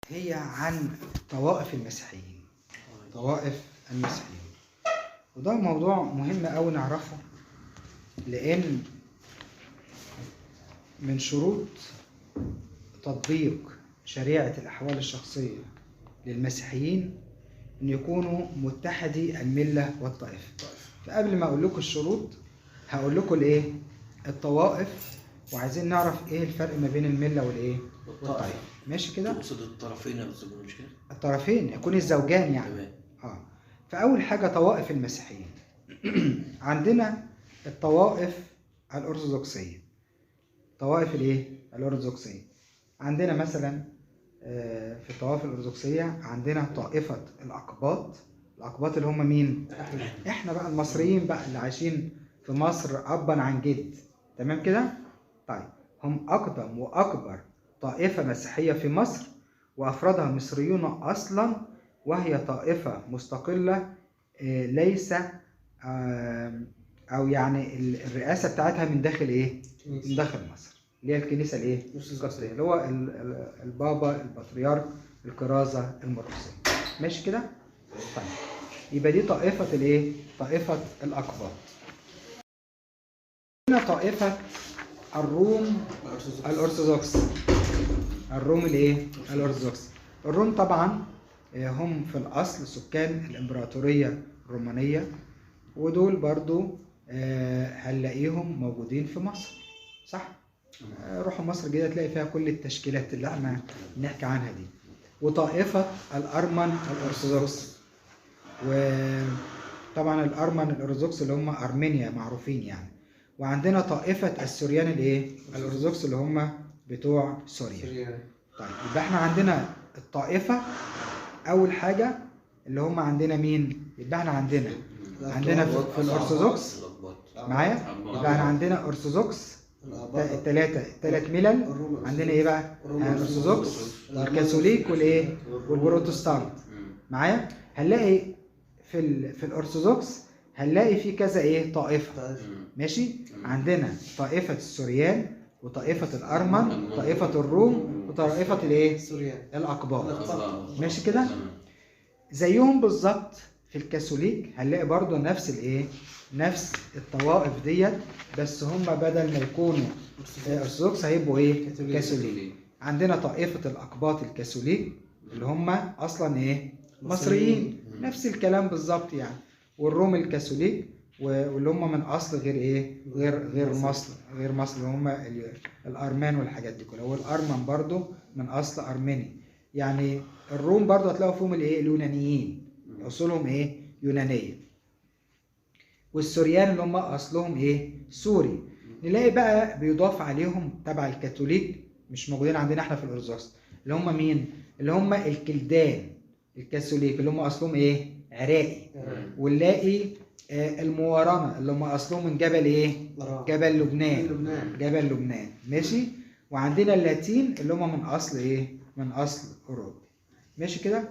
هي عن طوائف المسيحيين. طوائف المسيحيين، وده موضوع مهم أوي نعرفه، لأن من شروط تطبيق شريعة الأحوال الشخصية للمسيحيين أن يكونوا متحدي الملة والطائفة. فقبل ما أقول لكم الشروط هقول لكم الإيه؟ الطوائف، وعايزين نعرف إيه الفرق ما بين الملة والإيه؟ والطائفة. ماشي كده؟ تقصد الطرفين يا أستاذ مش كده؟ الطرفين، يكون الزوجان يعني. تمام. فأول حاجة طوائف المسيحيين. عندنا الطوائف الأرثوذكسية. طوائف الإيه؟ الأرثوذكسية. عندنا مثلا في الطوائف الأرثوذكسية عندنا طائفة الأقباط. الأقباط اللي هم مين؟ إحنا بقى المصريين بقى اللي عايشين في مصر أبا عن جد. تمام كده؟ طيب، هم أقدم وأكبر طائفة مسيحية في مصر، وأفرادها مصريون أصلا، وهي طائفة مستقلة، ليس أو يعني الرئاسة بتاعتها من داخل إيه؟ من داخل مصر، اللي هي الكنيسة الإيه؟ القبطية، اللي هو البابا البطريرك الكرازة المرقسية. ماشي كده؟ طيب، يبقى دي طائفة الإيه؟ طائفة الأقباط. هنا طائفة الروم الأرثوذكس. الروم الإيه؟ الأرثوذكس. الروم طبعا هم في الأصل سكان الإمبراطورية الرومانية، ودول برضو هنلاقيهم موجودين في مصر، صح؟ روحوا مصر كده تلاقي فيها كل التشكيلات اللي احنا بنحكي عنها دي. وطائفة الأرمن الأرثوذكس، وطبعا الأرمن الأرثوذكس اللي هم أرمينيا معروفين يعني. وعندنا طائفة السوريان الإيه؟ الأرثوذكس اللي هم بتوع سوريا. طيب، يبقى احنا عندنا الطائفة أول حاجة اللي هم عندنا مين؟ يبقى احنا عندنا في الأرثوذكس معايا؟ يبقى احنا عندنا أرثوذكس الثلاث ملل. عندنا ايه بقى؟ الأرثوذكس والكاثوليك والايه؟ والبروتستانت. معايا؟ هنلاقي في الأرثوذكس هنلاقي في كذا ايه؟ طائفة. ماشي؟ عندنا طائفة السوريان، وطائفة الأرمن، وطائفة الروم، وطائفة الايه؟ الأقباط. ماشي كده؟ زيهم بالظبط في الكاثوليك هنلاقي برضو نفس الايه؟ نفس الطوائف ديت، بس هم بدل ما يكونوا أرثوذكس هيبقوا ايه؟ كاثوليك. عندنا طائفة الأقباط الكاثوليك اللي هم أصلا ايه؟ مصريين. نفس الكلام بالظبط يعني. والروم الكاثوليك واللي هم من أصل غير ايه؟ غير مصر اللي هم الأرمان والحاجات دي كلها. والأرمن برضو من أصل أرميني يعني. الروم برضو هتلاقوا فيهم الايه؟ اليونانيين، اصولهم ايه؟ يونانيه. والسوريان اللي هم اصلهم ايه؟ سوري. نلاقي بقى بيضاف عليهم تبع الكاثوليك، مش موجودين عندنا احنا في الارثوذكس، اللي هم مين؟ اللي هم الكلدان الكاثوليك اللي هم اصلهم ايه؟ عراقي. ونلاقي المورنه اللي هم اصلهم من جبل ايه؟ جبل لبنان. ماشي. وعندنا اللاتين اللي هم من اصل ايه؟ من اصل اوروبا. ماشي كده؟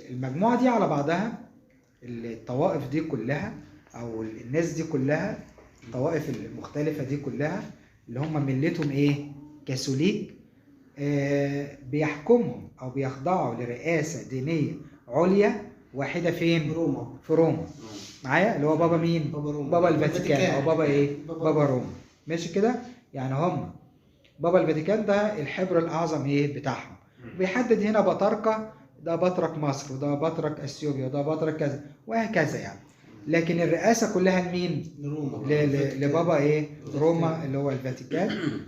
المجموعة دي على بعضها، الطوائف دي كلها أو الناس دي كلها، الطوائف المختلفة دي كلها اللي هم ملتهم إيه؟ كاثوليك، بيحكمهم أو بيخضعوا لرئاسة دينية عليا واحدة فين؟ في روما. معايا؟ اللي هو بابا مين؟ بابا الفاتيكان أو بابا إيه؟ بابا روما. ماشي كده؟ يعني هم بابا الفاتيكان ده الحبر الأعظم إيه؟ بتاعهم. بيحدد هنا بطاركة، ده بطرك مصر، وده بطرك اثيوبيا، وده بطرك كذا وهكذا يعني. لكن الرئاسه كلها لمين؟ لبابا ايه؟ روما اللي هو الفاتيكان.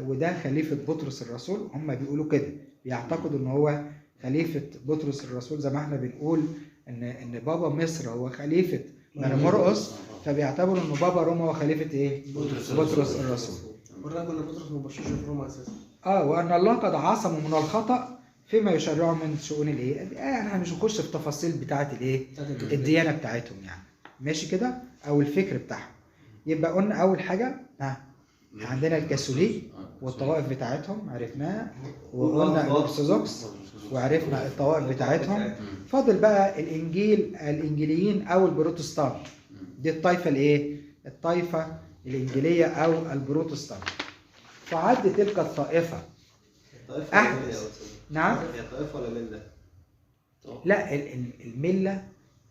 وده خليفه بطرس الرسول. هم بيقولوا كده، بيعتقدوا ان هو خليفه بطرس الرسول، زي ما احنا بنقول ان بابا مصر هو خليفه مرقس، فبيعتبروا ان بابا روما هو خليفه ايه؟ بطرس الرسول. بالرغم ان بطرس ما بشرش في روما اساسا. وان الله قد عصمه من الخطأ فيما يشرعه من شؤون الايه؟ يعني احنا مش هنخش في تفاصيل بتاعه الايه؟ الديانه بتاعتهم يعني. ماشي كده؟ او الفكر بتاعهم. يبقى قلنا اول حاجه عندنا الكاثوليك والطوائف بتاعتهم عرفناها، وقلنا الارثوذكس وعرفنا الطوائف بتاعتهم. فاضل بقى الانجيليين او البروتستانت. دي الطائفه الايه؟ الطائفه الانجيليه او البروتستانت. فعد تلك الطائفه احدث نعم. هي طائفة ولا ملة؟ لا المله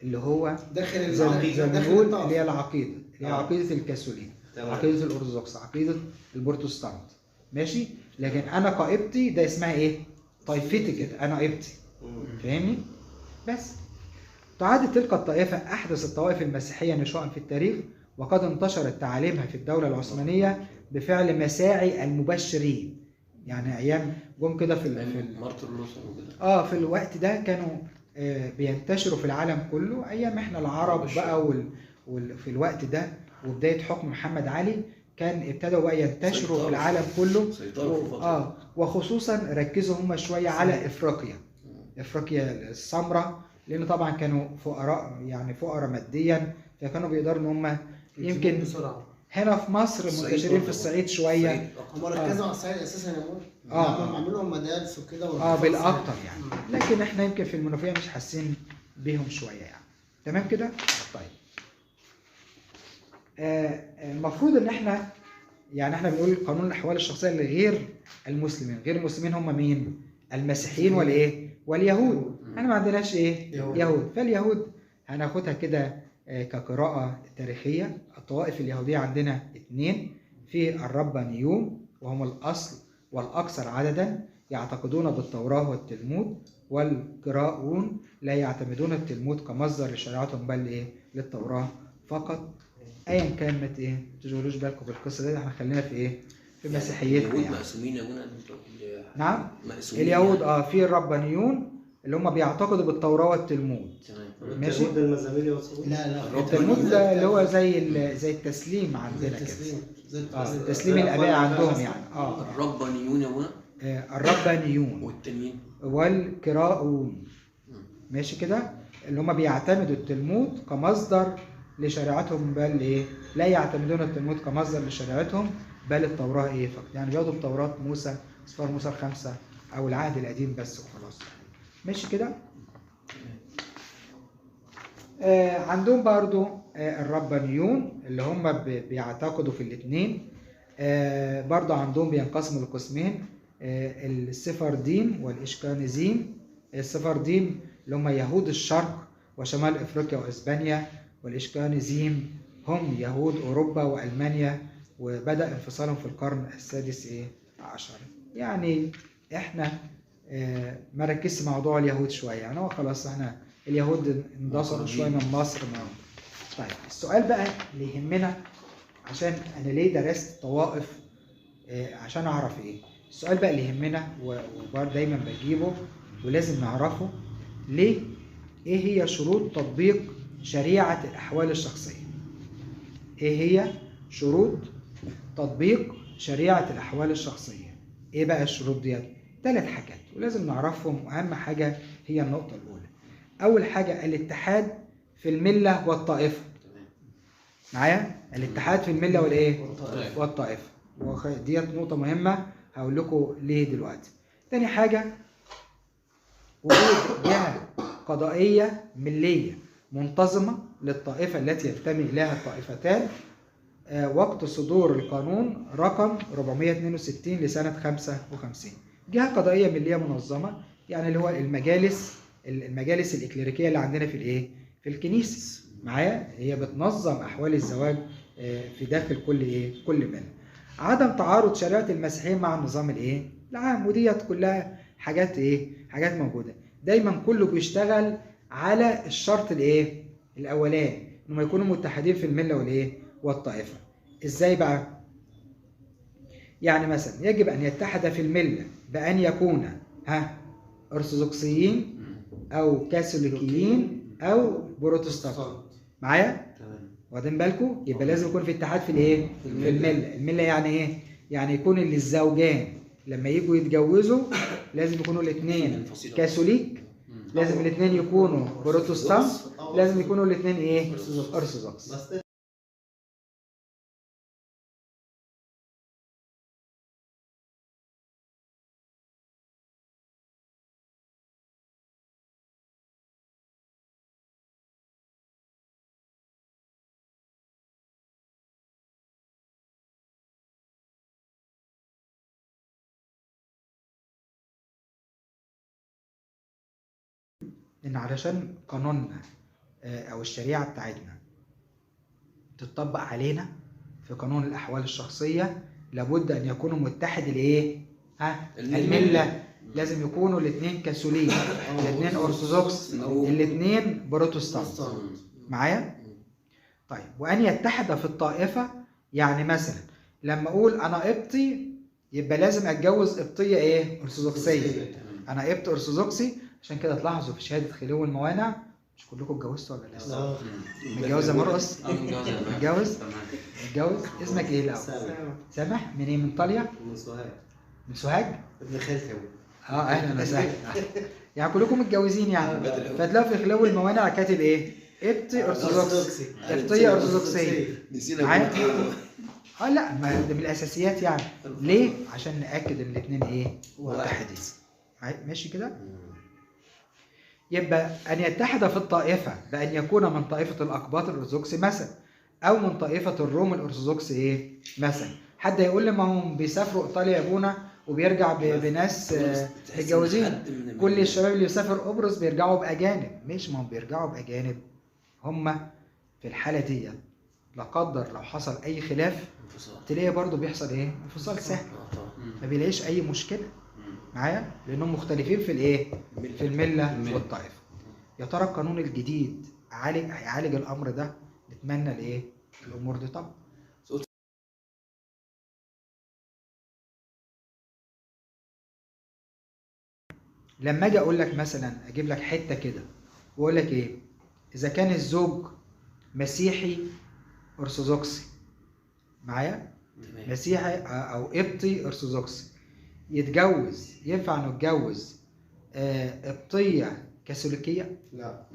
اللي هو داخل زي ما بنقول الطائفة. اللي هي العقيده، اللي هي آه. عقيده الكاثوليك، تمام. عقيده الارثوذكس، عقيده البروتستانت. ماشي. لكن انا قائبتي ده اسمها ايه؟ طائفتي كده، انا قائبتي. فاهمني؟ بس تعد تلك الطائفة أحدث الطوائف المسيحية نشوءا في التاريخ، وقد انتشرت تعاليمها في الدولة العثمانية بفعل مساعي المبشرين. يعني أيام جم كده في مارتن لوثر وكده. في الوقت ده كانوا بينتشروا في العالم كله، أيام إحنا العرب بقى في الوقت ده وبداية حكم محمد علي كان ابتدوا بقى ينتشروا في العالم كله. وخصوصا ركزوا هم شوية على إفريقيا، افريقيا السمراء، لان طبعا كانوا فقراء، يعني فقراء ماديا، فكانوا بيقدروا ان هم يمكن بسرعة. هنا في مصر منتشرين في الصعيد شويه. هم ركزوا على الصعيد اساسا يا مول. هم عملوا لهم مدارس وكده بالاكتر يعني. لكن احنا يمكن في المنوفيه مش حاسين بيهم شويه يعني. تمام كده؟ طيب. المفروض ان احنا يعني احنا بنقول قانون الاحوال الشخصيه لغير المسلمين، غير المسلمين هم مين؟ المسيحيين والايه؟ واليهود. احنا ما عندناش ايه؟ يهود. فاليهود هناخدها كده كقراءة تاريخية. الطوائف اليهودية عندنا 2، في الربانيون وهم الأصل والأكثر عددا، يعتقدون بالتوراة والتلمود، والقراؤون لا يعتمدون التلمود كمصدر لشريعتهم بل ايه؟ للتوراة فقط. ايا كانت ايه؟ ما تشغلوش بالكم بالقصة دي، احنا خلينا في ايه؟ في مسيحيتنا. اليهود مقسومين يا ابونا. نعم. مقسومين اليهود في الربانيون اللي هم بيعتقدوا بالتوراة والتلمود. تمام. ماشي. التلمود ده المزامير والصبور؟ لا التلمود ده اللي هو زي التسليم عندنا كده. تسليم الاباء عندهم يعني. الربانيون يا ابونا. الربانيون والتانيين والقراؤون. ماشي كده، اللي هم بيعتمدوا التلمود كمصدر لشريعتهم بل ايه؟ لا يعتمدون التلمود كمصدر لشريعتهم بل التوراة ايه فقط. يعني بياخدوا بتوراة موسى، أسفار موسى ال5 او العهد القديم بس وخلاص. ماشي كده. عندهم برضو الربانيون اللي هم بيعتقدوا في الاثنين. برضو عندهم بينقسموا لقسمين، السفرديم والإشكانيزيم. السفرديم اللي هم يهود الشرق وشمال افريقيا واسبانيا، والإشكانيزيم هم يهود اوروبا والمانيا، وبدأ انفصالهم في القرن السادس عشر. يعني احنا ما ركزش موضوع اليهود شويه، يعني هو خلاص احنا اليهود اندثروا شويه من مصر. طيب السؤال بقى اللي يهمنا، عشان انا ليه درست طوائف عشان اعرف ايه. السؤال بقى اللي يهمنا وبرضه دايما بجيبه ولازم نعرفه، ليه؟ ايه هي شروط تطبيق شريعه الاحوال الشخصيه؟ ايه هي شروط تطبيق شريعه الاحوال الشخصيه؟ ايه بقى الشروط ديت؟ 3 حاجات ولازم نعرفهم، واهم حاجه هي النقطه الاولى. اول حاجه الاتحاد في المله والطائفه. معايا؟ الاتحاد في المله والايه؟ والطائفه. وديت نقطه مهمه هقول لكم ليه دلوقتي. تاني حاجه وجود جهه قضائيه مليه منتظمه للطائفه التي ينتمي اليها الطائفتان وقت صدور القانون رقم 462 لسنه 55. جهه قضائيه مليه منظمه يعني اللي هو المجالس الاكليريكيه اللي عندنا في الايه؟ في الكنيسه. معايا؟ هي بتنظم احوال الزواج في داخل كل مله. عدم تعارض شريعه المسيحيين مع النظام الايه؟ العام. وديت كلها حاجات حاجات موجوده. دايما كله بيشتغل على الشرط الايه؟ الاولاني، انهم يكونوا متحدين في المله والطائفه. ازاي بقى؟ يعني مثلا يجب ان يتحد في المله بان يكون ارثوذكسيين او كاثوليكيين او بروتستانت. معايا؟ تمام. واخدين بالكم؟ يبقى لازم يكون في اتحاد في الايه؟ في المله يعني ايه؟ يعني يكون اللي الزوجان لما يجوا يتجوزوا لازم يكونوا الاثنين كاثوليك، لازم الاثنين يكونوا بروتستانت، لازم يكونوا الاثنين ايه؟ ارثوذكس. ان علشان قانوننا او الشريعه بتاعتنا تطبق علينا في قانون الاحوال الشخصيه لابد ان يكونوا متحد الايه؟ المله. لازم يكونوا الاثنين كاثوليك، الاثنين ارثوذكس، الاثنين بروتستانت. معايا؟ طيب، وان يتحد في الطائفه، يعني مثلا لما اقول انا قبطي يبقى لازم اتجوز قبطيه ايه؟ ارثوذكسيه. انا قبط ارثوذكسي، عشان كده تلاحظوا في شهاده خلو الموانع مش كلكم اتجوزتوا ولا لسه؟ متجوز يا مرقص؟ متجوز؟ متجوز؟ اسمك ايه الاول؟ سامح. من ايه؟ من طاليا؟ من سوهاج. من سوهاج؟ ابن خالتي ابو. اهلا وسهلا. يعني كلكم متجوزين يعني. فتلاقوا في خلو الموانع كاتب ايه؟ قبطي ارثوذكسي، قبطيه ارثوذكسيه. نسينا لا، ما ده من الاساسيات يعني. ليه؟ عشان ناكد ان الاثنين ايه؟ متحدين. ماشي كده؟ يبقى ان يتحد في الطائفه بان يكون من طائفه الاقباط الارثوذكسي مثلا، او من طائفه الروم الارثوذكسي ايه؟ مثلا. حد يقول لي ما هم بيسافروا ايطاليا يا ابونا وبيرجع بناس متجوزين. كل الشباب اللي بيسافر قبرص بيرجعوا باجانب. مش ما هم بيرجعوا باجانب، هم في الحاله دي لا قدر لو حصل اي خلاف تلاقي برضو بيحصل ايه؟ انفصال سهل. ما بيلاقيش اي مشكله معايا، لانهم مختلفين في الايه؟ في المله والطائفه. يا ترى القانون الجديد هيعالج الامر ده؟ نتمنى الايه؟ الامور دي طبعا. لما اجي اقول لك مثلا، اجيب لك حته كده واقول لك ايه؟ اذا كان الزوج مسيحي ارثوذكسي معايا؟ مسيحي او قبطي ارثوذكسي، يتجوز، ينفع انه يتجوز قبطيه كاثوليكيه؟ لا،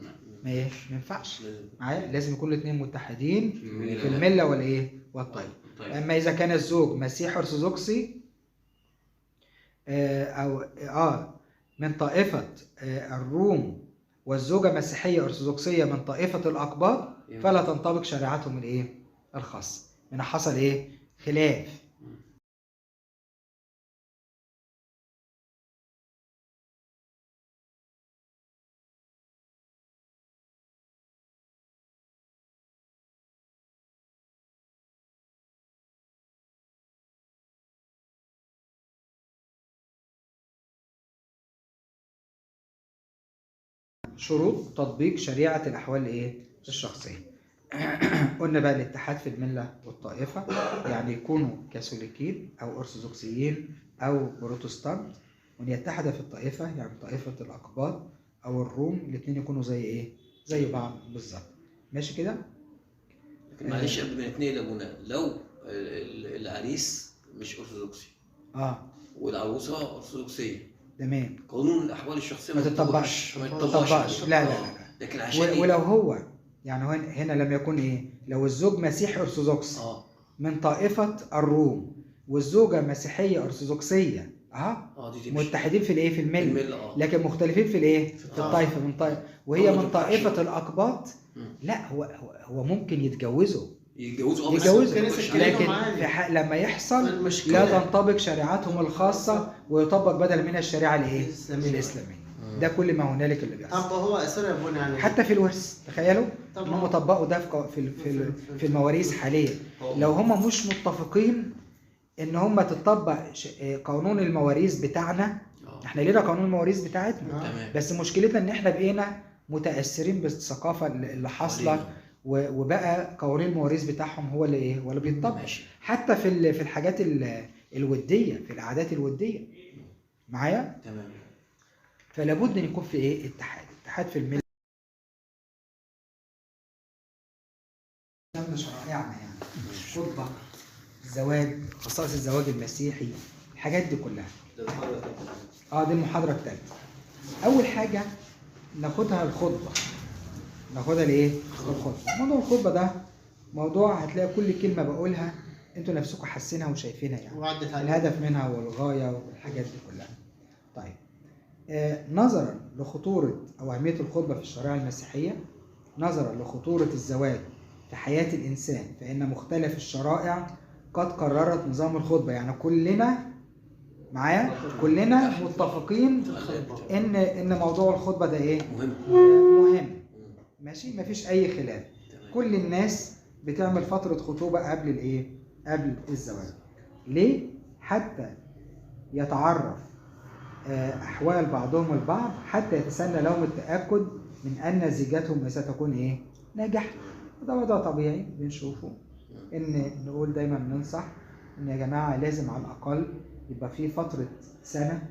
ما ينفعش معايا. لازم يكونوا الاثنين متحدين في المله والايه؟ والطائفه. اما اذا كان الزوج مسيحي ارثوذكسي او من طائفه الروم والزوجه مسيحيه ارثوذكسيه من طائفه الاقباط، فلا تنطبق شريعتهم الايه؟ الخاصه. من حصل ايه؟ خلاف. شروط تطبيق شريعة الأحوال الإيه؟ الشخصية. قلنا بقى الاتحاد في الملة والطائفة، يعني يكونوا كاثوليكيين أو أرثوذكسيين أو بروتستانت. وأن يتحد في الطائفة، يعني طائفة الأقباط أو الروم، الاثنين يكونوا زي إيه؟ زي بعض بالظبط. ماشي كده؟ لكن معلش قبل ما نتنقل يا ابونا، لو العريس مش أرثوذكسي والعروسة أرثوذكسية، تمام، قانون الأحوال الشخصية ما تطبقش. لا. لكن عشان ولو هو يعني هنا لم يكن ايه؟ لو الزوج مسيحي ارثوذكسي من طائفة الروم والزوجة مسيحية ارثوذكسية متحدين في الايه؟ في الملة، لكن مختلفين في الايه؟ في الطائفة. من طائفة وهي من طائفة الاقباط، لا هو ممكن يتجوزوا لكن لما يحصل لا تنطبق شريعتهم الخاصة ويطبق بدل من الشريعة الايه؟ الإسلامية. ده كل ما هنالك اللي بيحصل. طب هو أسر يا ابونا يعني حتى في الورث، تخيلوا انهم طبقوا ده في المواريث حاليا. لو هم مش متفقين ان هم تطبق قانون المواريث بتاعنا، احنا لينا قانون المواريث بتاعتنا، بس مشكلتنا ان احنا بقينا متأثرين بالثقافة اللي حاصلة، وبقى قوانين المواريث بتاعهم هو اللي ايه؟ هو اللي بيتطبق. حتى في الحاجات الوديه، في العادات الوديه معايا. تمام. فلا بد ان يكون في ايه؟ اتحاد في المله. شرائعنا يعني خطبه الزواج، خصائص الزواج المسيحي، الحاجات دي كلها. دي المحاضره الثالثه. اول حاجه ناخدها الخطبه. ناخدها لايه؟ الخطبه. موضوع الخطبه ده موضوع هتلاقي كل كلمه بقولها انتوا نفسكم حاسينها وشايفينها، يعني الهدف منها والغايه والحاجات دي كلها. طيب، نظرا لخطوره او اهميه الخطبه في الشريعه المسيحيه، نظرا لخطوره الزواج في حياه الانسان، فان مختلف الشرائع قد قررت نظام الخطبه. يعني معايا؟ كلنا متفقين ان موضوع الخطبه ده ايه؟ مهم. ماشي، مفيش اي خلاف. كل الناس بتعمل فتره خطوبه قبل الايه؟ قبل الزواج. ليه؟ حتى يتعرف احوال بعضهم البعض، حتى يتسنى لهم التاكد من ان زيجتهم ستكون ايه؟ ناجحه. وده وضع طبيعي بنشوفه، ان نقول دايما ننصح ان يا جماعه لازم على الاقل يبقى في فتره سنه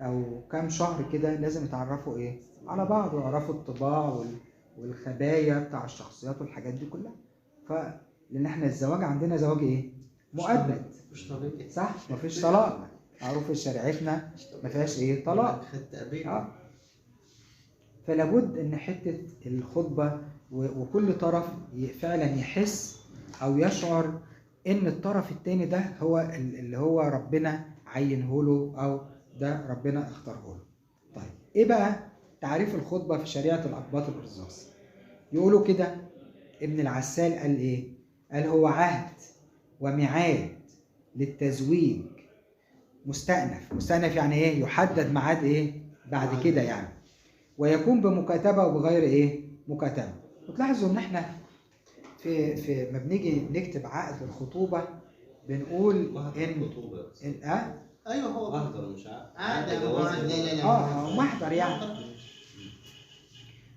او كام شهر كده لازم يتعرفوا ايه على بعض، ويعرفوا الطباع والخبايا بتاع الشخصيات والحاجات دي كلها. لان احنا الزواج عندنا زواج ايه؟ مؤبد، مش طبيعي، صح؟ مفيش طلاق، معروف في شريعتنا ما فيهاش ايه؟ طلاق. فلا بد ان حته الخطبه وكل طرف فعلا يحس او يشعر ان الطرف الثاني ده هو اللي هو ربنا عينه له، او ده ربنا اختاره له. طيب ايه بقى تعريف الخطبه في شريعه الاقباط الارثوذكس؟ يقولوا كده، ابن العسال قال ايه؟ قال هو عهد وميعاد للتزويج مستأنف يعني ايه؟ يحدد ميعاد ايه بعد كده يعني، ويكون بمكاتبه وبغير ايه؟ مكاتبه. وتلاحظوا ان احنا في ما بنيجي نكتب عقد الخطوبه بنقول ان ايوه هو محضر مش عقد محضر يعني.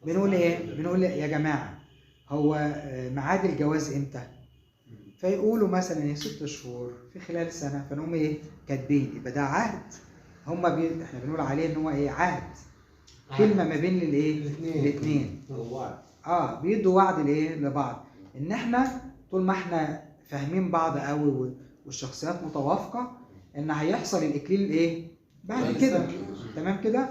بنقول ايه؟ بنقول يا جماعه هو ميعاد الجواز امتى؟ فيقولوا مثلا 6 شهور في خلال سنه، فنقوم ايه؟ كاتبين، يبقى ده عهد. احنا بنقول عليه ان هو ايه؟ عهد، كلمه ما بين الايه؟ الاثنين. بيدوا وعد لايه؟ لبعض. ان احنا طول ما احنا فاهمين بعض قوي والشخصيات متوافقه ان هيحصل الاكليل ايه؟ بعد كده. تمام كده؟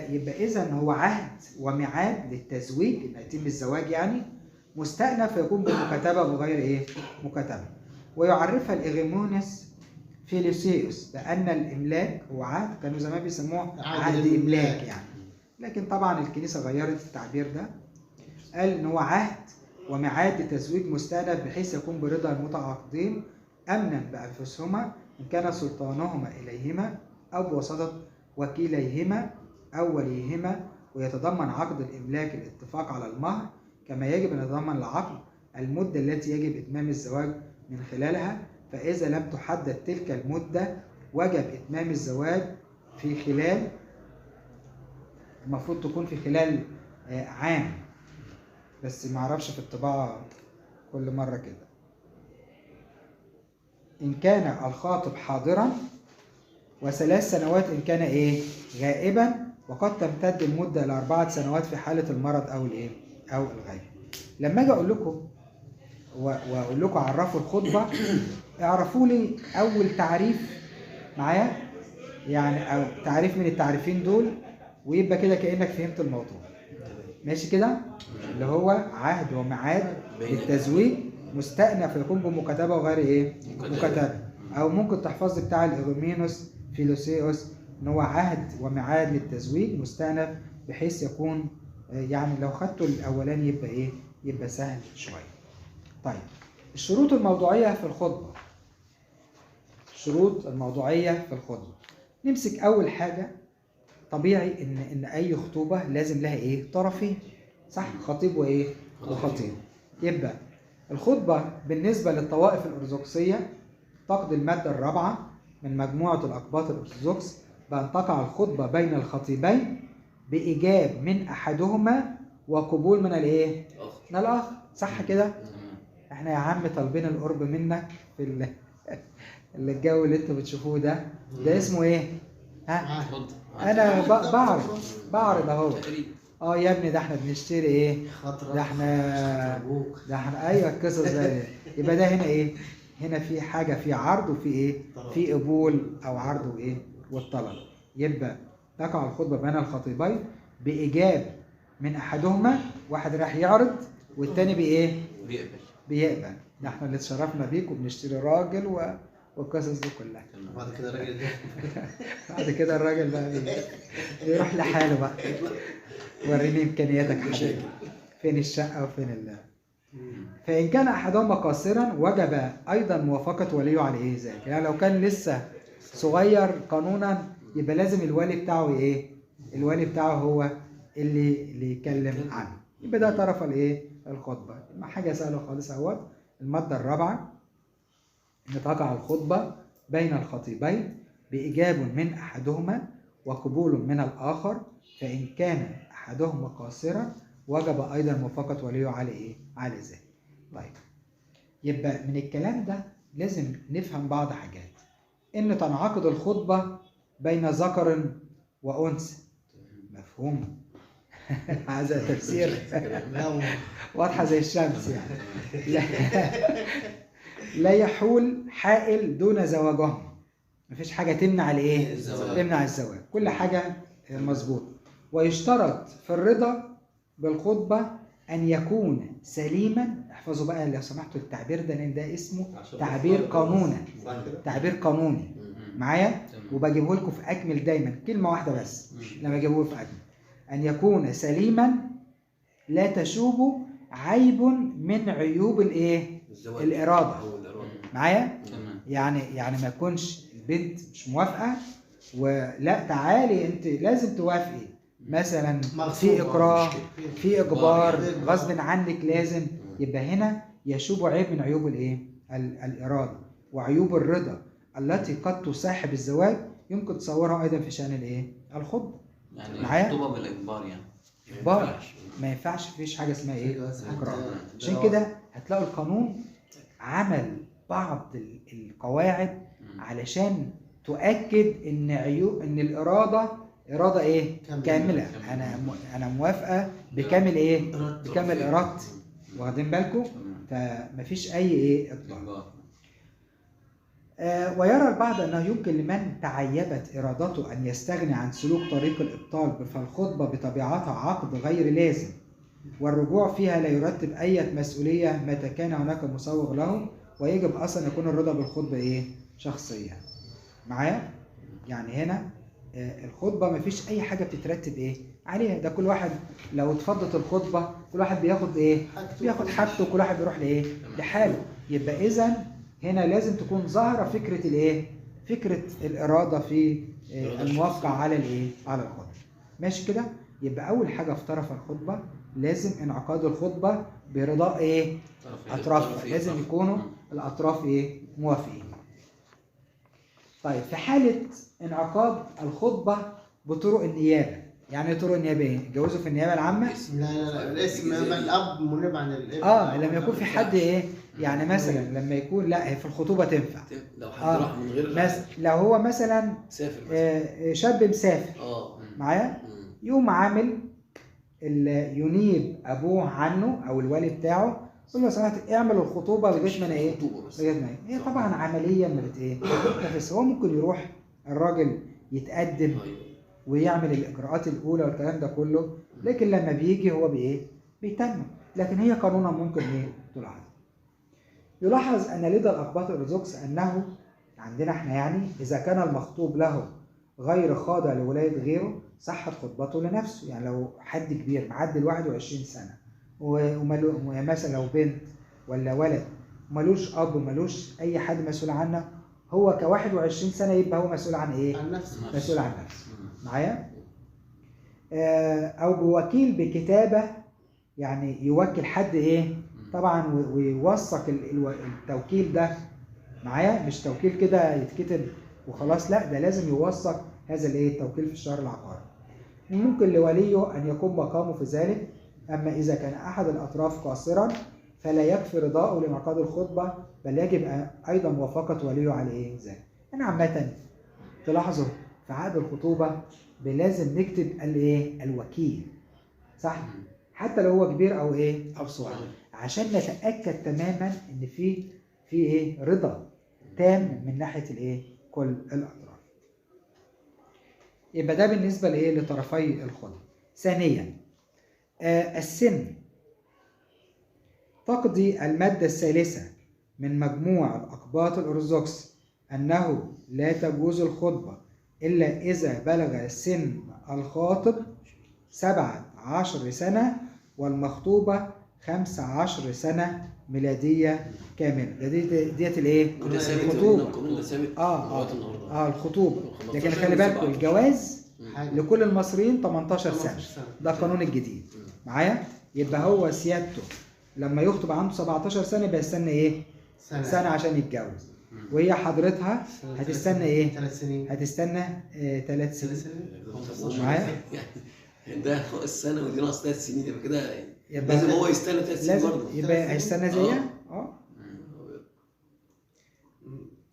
يبقى اذا هو عهد وميعاد للتزويج، ان يتم الزواج يعني، مستأنف يكون بمكاتبه وغير ايه؟ مكاتبه. ويعرفها الاغيمونس فيليسيوس بان الاملاك هو عهد، كانوا زمان بيسموه عهد املاك يعني، لكن طبعا الكنيسه غيرت التعبير ده، قال ان هو عهد وميعاد لتزويج مستأنف بحيث يكون برضا المتعاقدين امنا بانفسهما ان كان سلطانهما اليهما او بواسطه وكيليهما او وليهما، ويتضمن عقد الاملاك الاتفاق على المهر، كما يجب ان يتضمن العقد المده التي يجب اتمام الزواج من خلالها، فاذا لم تحدد تلك المده وجب اتمام الزواج في خلال، المفروض تكون في خلال عام، بس ما اعرفش في الطباعه كل مره كده. ان كان الخاطب حاضرا، و3 سنوات ان كان ايه؟ غائبا، وقد تمتد المده الى 4 سنوات في حاله المرض او الايه؟ او الغيب. لما اجي اقول لكم واقول لكم عرفوا الخطبه، اعرفوا لي اول تعريف معايا يعني، او تعريف من التعريفين دول، ويبقى كده كانك فهمت الموضوع. ماشي كده؟ اللي هو عهد وميعاد للتزويج مستأنف يكون بمكاتبه وغير ايه؟ مكاتبه. او ممكن تحفظ بتاع الاغيمونس فيليسيوس ان هو عهد وميعاد للتزويج مستأنف بحيث يكون يعني لو خدته الاولاني يبقى ايه؟ يبقى سهل شويه. طيب الشروط الموضوعيه في الخطبه. الشروط الموضوعيه في الخطبه، نمسك اول حاجه. طبيعي ان اي خطوبه لازم لها ايه؟ طرفين، صح؟ خطيب وايه؟ وخطيب. يبقى الخطبه بالنسبه للطوائف الارثوذكسيه تقضي الماده الرابعه من مجموعه الاقباط الارثوذكس بان تقع الخطبه بين الخطيبين بايجاب من احدهما وقبول من الايه؟ من الاخر. صح كده؟ احنا يا عم طالبين القرب منك في الجو اللي انتوا بتشوفوه ده اسمه ايه؟ ها؟ انا بعرض اهو. يا ابني ده احنا بنشتري ايه؟ ده احنا ايوه القصص ده. يبقى ده هنا ايه؟ هنا في حاجه، في عرض وفي ايه؟ في قبول او عرض وايه؟ والطلب. يبقى تقع الخطبه بين الخطيبين بايجاب من احدهما، واحد راح يعرض والتاني بايه؟ بيقبل. ده احنا اللي اتشرفنا بيك وبنشتري راجل والقصص دي كلها. بعد كده الراجل بعد كده الراجل بقى بيروح لحاله بقى. وريني امكانياتك يا حبيبي، فين الشقه وفين فان كان احدهما قاصرا وجب ايضا موافقه وليه على ايه ذلك. يعني لو كان لسه صغير قانونا، يبقى لازم الوالي بتاعه ايه؟ الوالي بتاعه هو اللي يتكلم عنه. يبقى ده طرف الايه؟ الخطبه. حاجه سهله خالص اهوت. الماده الرابعه ان تقع الخطبه بين الخطيبين بايجاب من احدهما وقبول من الاخر، فان كان احدهما قاصرا وجب ايضا موافقه وليه على ايه؟ على ذلك. طيب، يبقى من الكلام ده لازم نفهم بعض حاجات. ان تنعقد الخطبه بين ذكر وانثى، مفهوم؟ هذا تفسير واضحه زي الشمس يعني. لا يحول حائل دون زواجهم. مفيش حاجه تمنع الايه؟ تمنع الزواج. كل حاجه مظبوط. ويشترط في الرضا بالخطبه ان يكون سليما. احفظوا بقى لو سمحتوا التعبير ده، لان ده اسمه تعبير قانوني. تعبير قانوني معايا، وبجيبه لكم في اكمل دايما، كلمه واحده بس لما اجيبه في اكمل. ان يكون سليما لا تشوب عيب من عيوب الايه؟ الاراده. معايا؟ يعني ما يكونش البنت مش موافقه ولا تعالي انت لازم توافقي، مثلا في اكراه، في اجبار، غصب عنك لازم. يبقى هنا يشوب عيب من عيوب الايه؟ الاراده وعيوب الرضا التي قد تصاحب الزواج، يمكن تصورها ايضا في شان الايه؟ الخطبه. يعني معايا؟ الخطوبه بالاجبار يعني اجبار، ما ينفعش، فيش حاجه اسمها ايه؟ اكراه. عشان كده هتلاقوا القانون عمل بعض القواعد علشان تؤكد ان عيوب، ان الاراده اراده ايه؟ كامله. انا موافقه بكامل ايه؟ بكامل ارادتي. واخدين بالكم؟ فمفيش اي ايه؟ اطلاق. ويرى البعض أنه يمكن لمن تعيبت إرادته أن يستغني عن سلوك طريق الإبطال، فالخطبة بطبيعتها عقد غير لازم، والرجوع فيها لا يرتب أي مسؤولية متى كان هناك مسوغ له، ويجب أصلا يكون الرضا بالخطبة إيه؟ شخصية. معايا؟ يعني هنا الخطبة مفيش أي حاجة بتترتب إيه؟ عليها. ده كل واحد لو اتفضت الخطبة كل واحد بياخد إيه؟ بياخد حاجته، وكل واحد بيروح لإيه؟ لحاله. يبقى إذن هنا لازم تكون ظاهرة فكرة الايه؟ فكرة الإرادة في الموافقة على الايه؟ على الخطبة. ماشي كده؟ يبقى أول حاجة في طرف الخطبة لازم انعقاد الخطبة برضاء ايه؟ أطراف. لازم يكونوا الأطراف ايه؟ موافقين. طيب، في حالة انعقاد الخطبة بطرق النيابة، يعني طرق النيابة ايه؟ يتجوزوا في النيابة العامة؟ لا الاسم الأب منيب عن الابن. لما يكون في حد ايه؟ يعني مثلا لما يكون لا في الخطوبة تنفع. لو حد راح من غير لو هو مثلا سافر شاب مسافر معايا، يقوم عامل ينيب ابوه عنه او الوالي بتاعه، يقول له لو سمحت اعمل الخطوبه لغايه ما انا ايه؟ لغايه ما هي طبعا عمليا ما بت ايه؟ بس هو ممكن يروح الراجل يتقدم ويعمل الاجراءات الاولى والكلام ده كله، لكن لما بيجي هو بايه؟ بيتم. لكن هي قانونا ممكن ايه؟ تلاحظ. يلاحظ أن لدى الأقباط الأرثوذكس أنه عندنا احنا يعني إذا كان المخطوب له غير خاضع لولاية غيره صحت خطبته لنفسه. يعني لو حد كبير معدي 21 سنة ومثلا لو بنت ولا ولد ملوش أب وملوش أي حد مسؤول عنه، هو ك 21 سنة يبقى هو مسؤول عن إيه؟ عن نفسه. مسؤول عن نفسه. معايا؟ أو بوكيل بكتابة، يعني يوكل حد إيه؟ طبعا ويوثق التوكيل ده. معايا؟ مش توكيل كده يتكتب وخلاص، لا ده لازم يوثق هذا الايه؟ التوكيل في الشهر العقاري. ممكن لوليه ان يكون مقامه في ذلك. اما اذا كان احد الاطراف قاصرا فلا يكفي رضاؤه لانعقاد الخطبه، بل يجب ايضا موافقه وليه على ايه؟ ذلك. انا عامه تلاحظوا في عقد الخطوبه لازم نكتب الايه؟ الوكيل. صح؟ حتى لو هو كبير او ايه؟ او صغير، عشان نتاكد تماما ان في ايه؟ رضا تام من ناحيه الايه؟ كل الاطراف. يبقى ده بالنسبه لايه؟ لطرفي الخطبه. ثانيا السن. تقضي الماده الثالثه من مجموع الاقباط الارثوذكس انه لا تجوز الخطبه الا اذا بلغ سن الخاطب 17 سنه والمخطوبه 15 سنة ميلادية كاملة. ده ديت الايه؟ وده ثابت الخطوبة. القانون ده ثابت لغايه النهارده. الخطوبة. 15 لكن خلي بالكم و17. الجواز حاجة. لكل المصريين 18 سنة. 18 سنة. ده القانون الجديد معايا. يبقى هو سيادته لما يخطب عنده 17 سنة يبقى يستنى ايه؟ سنة عشان يتجوز. وهي حضرتها هتستنى ايه؟ 3 سنين. هتستنى 3 سنين. 3 سنين. معايا؟ يعني ده السنه ودي ناقص 3 سنين، يبقى كده يبقى لازم هو يستنى 3 سنين لازم برضه. يبقى هيستنى زيها.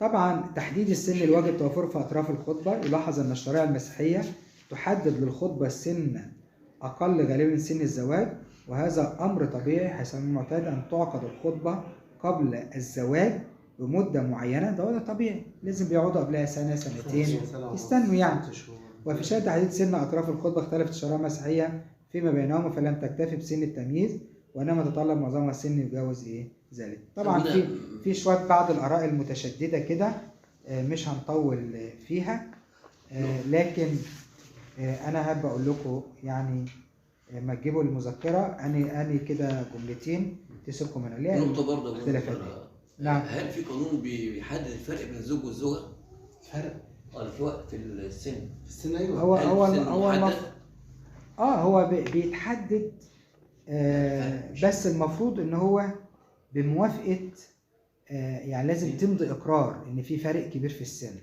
طبعا تحديد السن الواجب توفره في اطراف الخطبه. يلاحظ ان الشريعه المسيحيه تحدد للخطبه السن اقل غالبا من سن الزواج، وهذا امر طبيعي حيث من المعتاد ان تعقد الخطبه قبل الزواج بمده معينه. ده طبيعي، لازم بيقعدوا قبلها سنه سنتين يستنوا يعني. وفي شأن تحديد سن اطراف الخطبه اختلفت الشريعه المسيحيه فيما بينهما، فلم تكتفي بسن التمييز وانما تتطلب معظمها السن يجاوز ذلك. طبعا في شويه بعض الاراء المتشدده كده مش هنطول فيها، لكن انا هبقى اقول لكم يعني ما تجيبوا المذكره اني كده جملتين تسيبكم منها. نقطه برضه اختلافات. نعم. هل في قانون بيحدد الفرق بين الزوج والزوجه؟ فرق في وقت السن. في السن ايوه. هو بيتحدد بس المفروض ان هو بموافقه يعني لازم تمضي اقرار ان في فرق كبير في السن.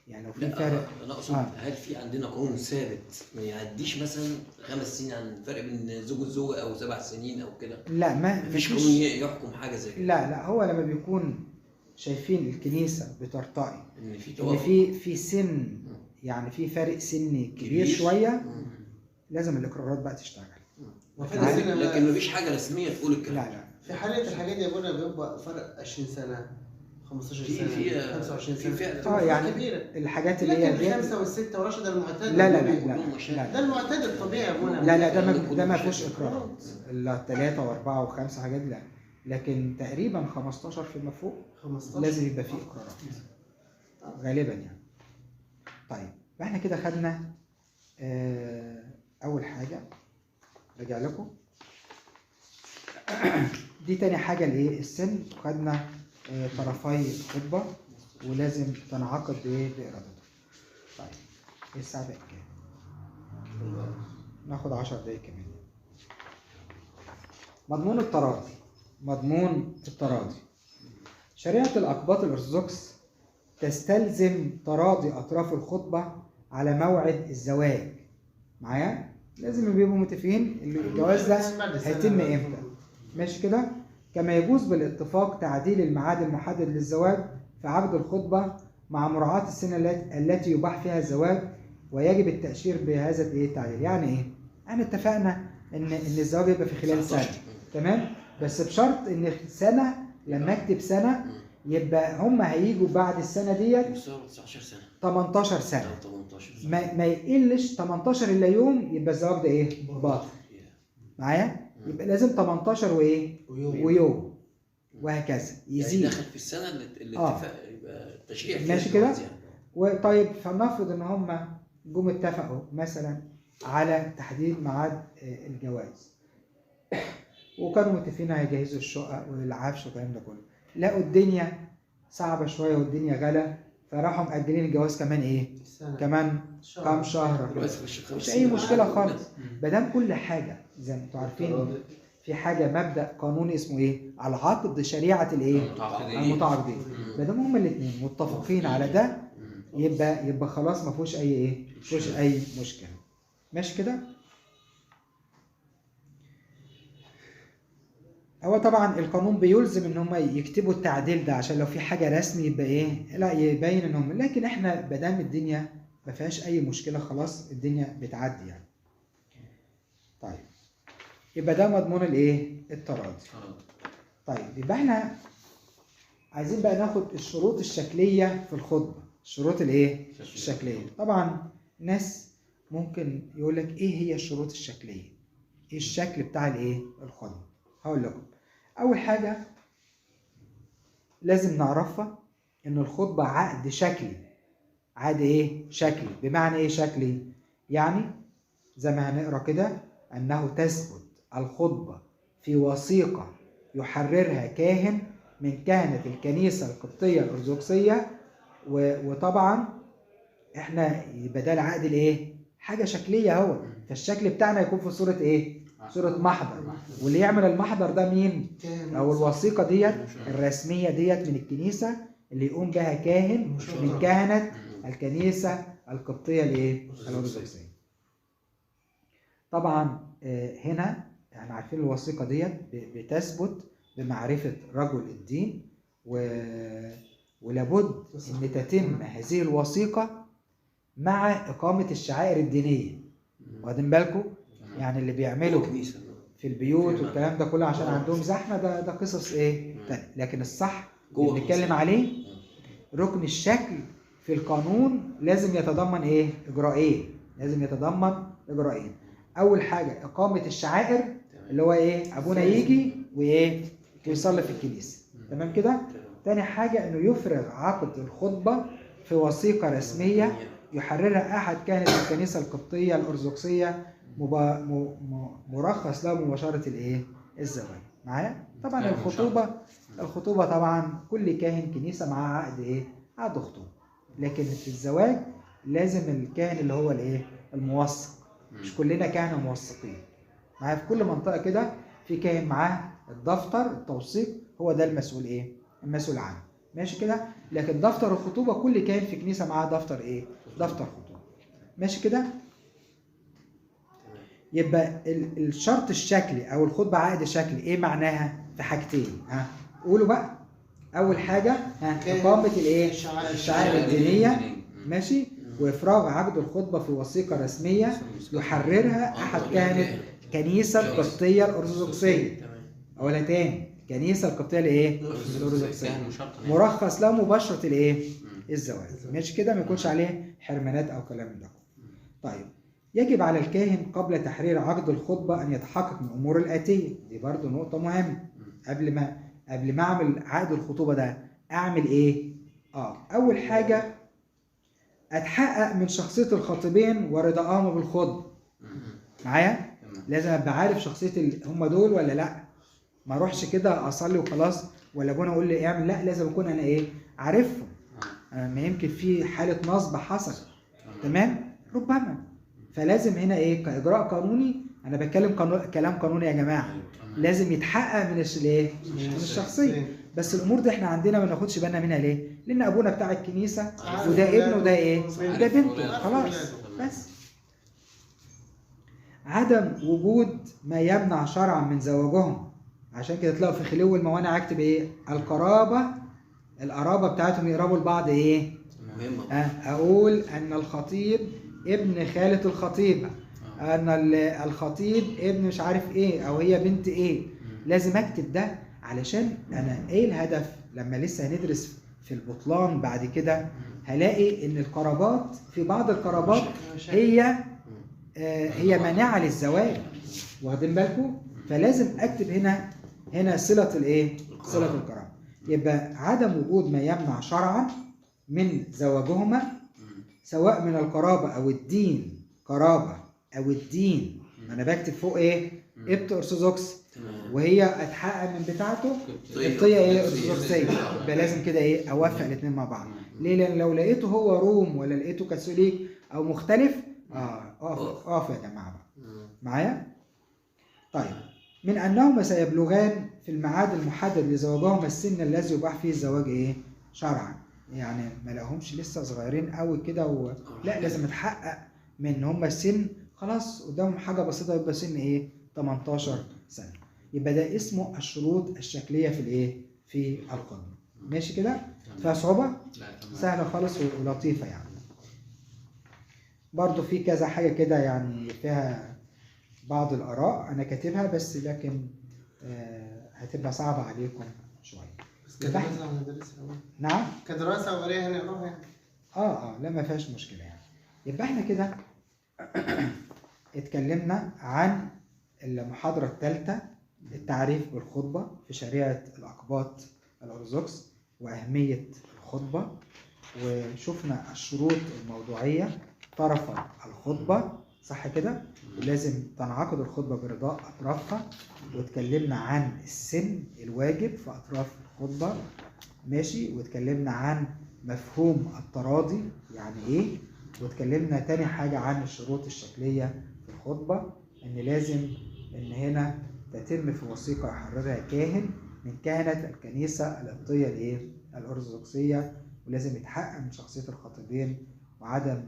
يعني لو في فرق انا اقصد هل في عندنا قانون ثابت ما يعديش مثلا 5 سنين عن الفرق بين الزوج والزوجه او 7 سنين او كده؟ لا، ما فيش قانون يحكم حاجه زي كده. لا هو لما بيكون شايفين الكنيسه بترتقي ان في سن، يعني في فرق سن كبير شويه، لازم الاقرارات بقى تشتغل. لكن مفيش حاجه رسميه تقول الكلام. لا في حالة الحاجات دي يا ابونا بيبقى فرق 20 سنة 15 سنة 25 سنة يعني كبيرة. الحاجات اللي هي دي 5 و6 و10 ده المعتاد. لا ده المعتاد الطبيعي يا ابونا. ده ما فيهوش اقرارات. ال 3 و4 و5 حاجات لا، لكن تقريبا 15 فيما فوق 15 لازم يبقى فيه اقرارات غالبا يعني. طيب احنا كده خدنا اول حاجه رجع لكم دي. تاني حاجه الايه؟ السن. خدنا طرفي الخطبه ولازم تنعقد بارادته. طيب الساعه بقت كام؟ ناخد 10 دقايق كمان. مضمون التراضي. شريعه الاقباط الارثوذكس تستلزم تراضي اطراف الخطبه على موعد الزواج. معايا؟ لازم يبقوا متفقين الجواز ده هيتم امتى. ماشي كده؟ كما يجوز بالاتفاق تعديل الميعاد المحدد للزواج في عقد الخطبه مع مراعاه السن التي يباح فيها الزواج، ويجب التأشير بهذا التعديل. يعني ايه؟ يعني اتفقنا ان الزواج يبقى في خلال سنه، تمام؟ بس بشرط ان سنه، لما اكتب سنه يبقى هم هيجوا بعد السنه ديت 19 سنه 18 سنه 18 سنه ما يقلش 18 الا يوم، يبقى الزواج ده ايه؟ باطل. معايا؟ يبقى لازم 18 ويوم وهكذا يزيد. يعني دخل في السنه اللي اتفق يبقى التشريع فيها. ماشي كده؟ وطيب فلنفرض ان هم جم اتفقوا مثلا على تحديد ميعاد الجواز وكانوا متفقين هيجهزوا الشقق والعفش والكلام ده كله، لقوا الدنيا صعبه شويه والدنيا غلا، فراحوا مأجلين الجواز كمان ايه؟ كمان كام شهر. مش اي مشكله خالص، ما دام كل حاجه زي ما انتم عارفين في حاجه مبدأ قانوني اسمه ايه؟ العقد شريعه الايه؟ المتعاقدين. ما دام هما الاثنين متفقين على ده يبقى خلاص ما فيهوش اي ايه؟ ما فيهوش اي مشكله. ماشي كده؟ هو طبعا القانون بيلزم ان هم يكتبوا التعديل ده عشان لو في حاجه رسمي يبقى ايه؟ لا يبين ان هم، لكن احنا ما دام الدنيا ما فيهاش اي مشكله خلاص الدنيا بتعدي يعني. طيب يبقى ده مضمون الايه؟ التراضي. طيب يبقى احنا عايزين بقى ناخد الشروط الشكليه في الخطبه. الشروط الايه؟ الشكليه. طبعا ناس ممكن يقول لك ايه هي الشروط الشكليه؟ ايه الشكل بتاع الايه؟ الخطبه. هقول لكم. اول حاجه لازم نعرفها ان الخطبه عقد شكلي. عقد ايه؟ شكلي. بمعنى ايه شكلي؟ يعني زي ما هنقرا كده انه تثبت الخطبه في وثيقة يحررها كاهن من كهنة الكنيسة القبطية الأرثوذكسية. وطبعا احنا يبقى ده العقد الايه؟ حاجة شكلية اهو، فالشكل بتاعنا يكون في صورة ايه؟ صورة محضر. واللي يعمل المحضر ده مين؟ او الوثيقة ديت الرسمية ديت من الكنيسة اللي يقوم بها كاهن من كهنة الكنيسة القبطية الايه؟ الأرثوذكسية. طبعا هنا احنا عارفين الوثيقة ديت بتثبت بمعرفة رجل الدين، ولابد ان تتم هذه الوثيقة مع إقامة الشعائر الدينية. واخدين بالكم؟ يعني اللي بيعملوا في البيوت والكلام ده كله عشان عندهم زحمة ده قصص ايه؟ تاني. لكن الصح اللي بنتكلم عليه ركن الشكل في القانون لازم يتضمن ايه؟ إجراءين. لازم يتضمن إجراءين. أول حاجة إقامة الشعائر اللي هو ايه؟ أبونا يجي وايه؟ ويصلي في الكنيسة. تمام كده؟ تاني حاجة إنه يفرغ عقد الخطبة في وثيقة رسمية يحررها أحد كهنة الكنيسة القبطية الأرثوذكسية مرخص له مباشرة الإيه؟ الزواج. معايا؟ طبعا الخطوبة طبعا كل كاهن كنيسة معاه عقد إيه؟ عقد خطوبة. لكن في الزواج لازم الكاهن اللي هو الإيه؟ الموثق. مش كلنا كهنة موثقين. معايا؟ في كل منطقة كده في كاهن معاه الدفتر التوثيق، هو ده المسؤول إيه؟ المسؤول عنه. ماشي كده؟ لكن دفتر الخطوبة كل كاهن في كنيسة معاه دفتر إيه؟ دفتر خطوبة. ماشي كده؟ يبقى الشرط الشكلي أو الخطبة عقد شكلي إيه معناها؟ في حاجتين. قولوا بقى. أول حاجة إقامة الإيه؟ الشعائر الدينية. ماشي؟ وإفراغ عقد الخطبة في وثيقة رسمية يحررها أحد كهنة الكنيسة القبطية الأرثوذكسية. أولا تاني الكنيسة القبطية الإيه؟ الأرثوذكسية. مرخص له مباشرة الإيه؟ الزواج. ماشي كده؟ ما يكونش عليه حرمانات أو كلام ده. طيب يجب على الكاهن قبل تحرير عقد الخطبة أن يتحقق من الأمور الآتية. دي برضو نقطة مهمة. قبل ما أعمل عقد الخطوبة ده أعمل إيه؟ أول حاجة أتحقق من شخصية الخاطبين ورضاهم بالخطبة. معايا؟ لازم أبقى عارف شخصية هم دول ولا لأ. ما أروحش كده أصلي وخلاص ولا أبونا أقول لي اعمل، لأ لازم أكون أنا إيه؟ عارفهم. ما يمكن في حالة نصب حصل. تمام؟ ربما. فلازم هنا ايه؟ كاجراء قانوني، انا بتكلم كلام قانوني يا جماعه، لازم يتحقق من الايه؟ من الشخصيه. بس الامور دي احنا عندنا ما ناخدش بالنا منها ليه؟ لان ابونا بتاع الكنيسه وده ابنه وده ايه؟ وده بنته. خلاص. بس عدم وجود ما يمنع شرعا من زواجهم. عشان كده تلاقوا في خلو الموانع اكتب ايه؟ القرابه بتاعتهم يقربوا لبعض ايه؟ اقول ان الخطيب ابن خالة الخطيبة، ان الخطيب ابن مش عارف ايه، او هي بنت ايه. لازم اكتب ده علشان انا ايه الهدف لما لسه هندرس في البطلان بعد كده هلاقي ان القرابات في بعض القرابات هي مانعة للزواج. واخدين بالكم؟ فلازم اكتب هنا صلة الايه؟ صلة القرابة. يبقى عدم وجود ما يمنع شرعا من زواجهما سواء من القرابة أو الدين. قرابة أو الدين. أنا بكتب فوق إيه؟ قبط أرثوذكسي، وهي أتحقق من بتاعته قبطية إيه؟ أرثوذكسية. يبقى لازم كده إيه؟ أوفق الاثنين مع بعض. ليه؟ لأن لو لقيته هو روم ولا لقيته كاثوليك أو مختلف أقف يا جماعة بقى. معايا؟ طيب من أنهما سيبلغان في الميعاد المحدد لزواجهما السن الذي يباح فيه الزواج إيه؟ شرعا. يعني ما لقوهمش لسه صغيرين قوي كده لا لازم اتحقق من ان هم السن خلاص قدامهم حاجه بسيطه يبقى سن ايه؟ 18 سنه. يبقى ده اسمه الشروط الشكليه في الايه؟ في القانون. ماشي كده؟ فيها صعوبه؟ سهله خالص ولطيفه يعني. برضو في كذا حاجه كده يعني فيها بعض الاراء انا كاتبها بس لكن هتبقى صعبه عليكم شويه. نعم كدراسة وقراية هنقراها يعني. لا ما فيهاش مشكلة يعني. يبقى احنا كده اتكلمنا عن المحاضرة الثالثة التعريف بالخطبة في شريعة الأقباط الأرثوذكس وأهمية الخطبة، وشفنا الشروط الموضوعية طرف الخطبة صح كده؟ ولازم تنعقد الخطبة برضاء أطرافها، واتكلمنا عن السن الواجب في أطراف الخطبة، ماشي، واتكلمنا عن مفهوم التراضي يعني إيه، واتكلمنا تاني حاجة عن الشروط الشكلية في الخطبة، إن لازم إن هنا تتم في وثيقة يحررها كاهن من كهنة الكنيسة القبطية الإيه؟ الأرثوذكسية، ولازم يتحقق من شخصية الخطيبين وعدم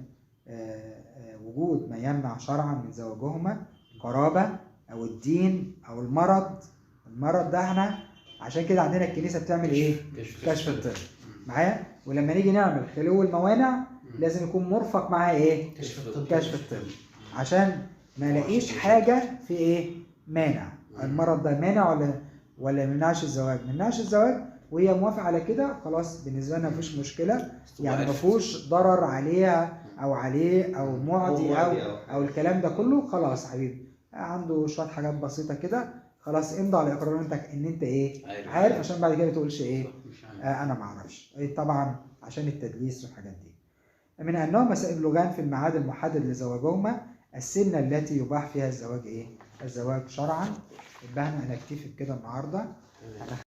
وجود ما يمنع شرعا من زواجهما، قرابة أو الدين أو المرض. المرض ده احنا عشان كده عندنا الكنيسة بتعمل إيه؟ كشف الطب معايا. ولما نيجي نعمل خلو الموانع لازم يكون مرفق معاها إيه؟ كشف الطب، عشان ما الاقيش حاجة في إيه؟ مانع. المرض ده مانع ولا منعش الزواج؟ منعش الزواج وهي موافقة على كده، خلاص بالنسبة لنا مفيش مشكلة، يعني مفيهوش ضرر عليها أو عليه أو معدي أو الكلام ده كله. خلاص يا حبيبي، عنده شوية حاجات بسيطة كده، خلاص امضي على إقرار إن أنت إيه؟ عارف، عشان بعد كده ما تقولش إيه؟ أنا معرفش. طبعا عشان التدليس والحاجات دي. من أنهم يبلغان في الميعاد المحدد لزواجهما السن التي يباح فيها الزواج إيه؟ الزواج شرعا. يبقى أنا هنكتفي بكده النهارده.